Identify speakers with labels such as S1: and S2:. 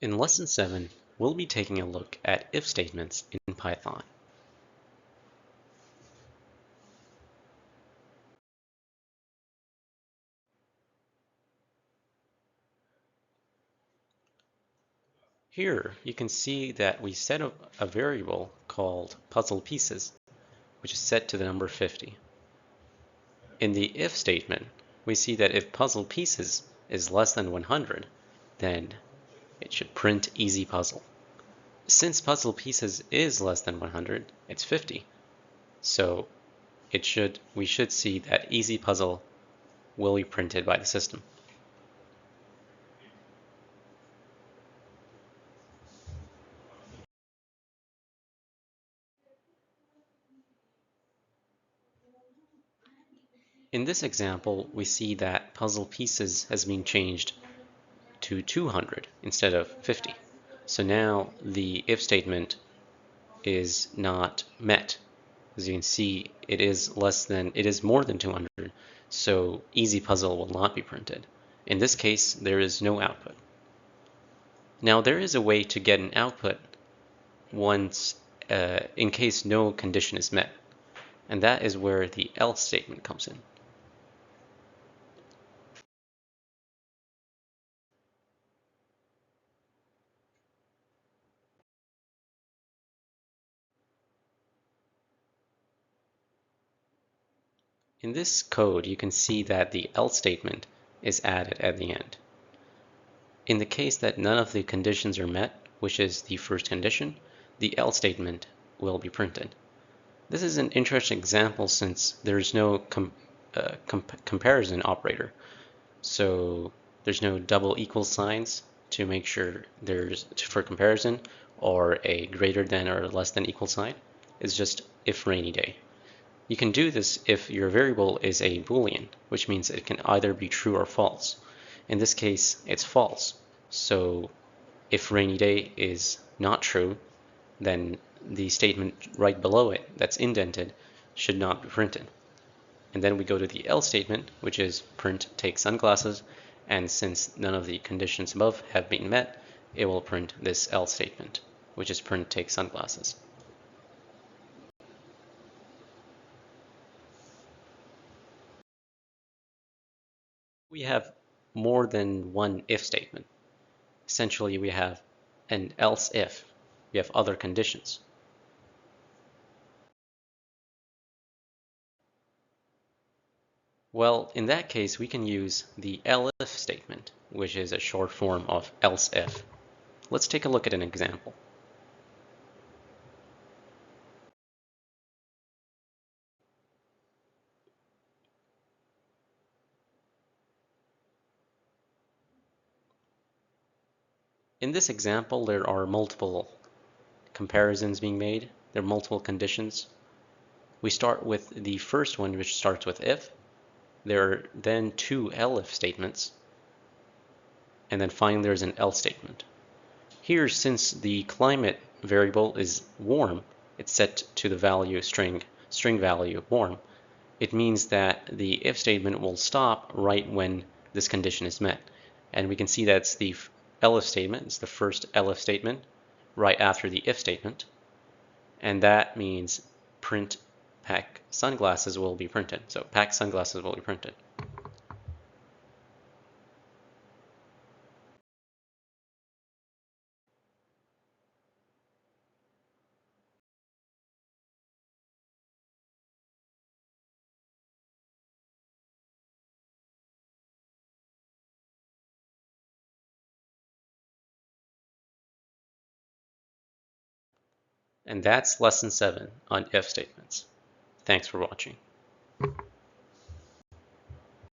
S1: In Lesson 7, we'll be taking a look at if statements in Python. Here, you can see that we set up a variable called puzzle pieces, which is set to the number 50. In the if statement, we see that if puzzle pieces is less than 100, then it should print easy puzzle. Since puzzle pieces is less than 100, it's 50. So we should see that easy puzzle will be printed by the system. In this example, we see that puzzle pieces has been changed to 200 instead of 50. So now the if statement is not met. As you can see, it is more than 200, so easy puzzle will not be printed. In this case, there is no output. Now there is a way to get an output once in case no condition is met, and that is where the else statement comes in. In this code, you can see that the else statement is added at the end. In the case that none of the conditions are met, which is the first condition, the else statement will be printed. This is an interesting example since there's no comparison operator. So there's no double equal signs to make sure for comparison, or a greater than or less than equal sign. It's just if rainy day. You can do this if your variable is a Boolean, which means it can either be true or false. In this case, it's false. So if rainy day is not true, then the statement right below it that's indented should not be printed. And then we go to the else statement, which is print take sunglasses, and since none of the conditions above have been met, it will print this else statement, which is print take sunglasses. We have more than one if statement. Essentially, we have an else if. We have other conditions. Well, in that case, we can use the elif statement, which is a short form of else if. Let's take a look at an example. In this example, there are multiple comparisons being made. There are multiple conditions. We start with the first one, which starts with if. There are then two elif statements. And then finally, there's an else statement. Here, since the climate variable is warm, it's set to the value string value warm. It means that the if statement will stop right when this condition is met. And we can see that's the elif statement. It's the first elif statement right after the if statement. And that means print pack sunglasses will be printed. So pack sunglasses will be printed. And that's lesson 7 on if statements. Thanks for watching.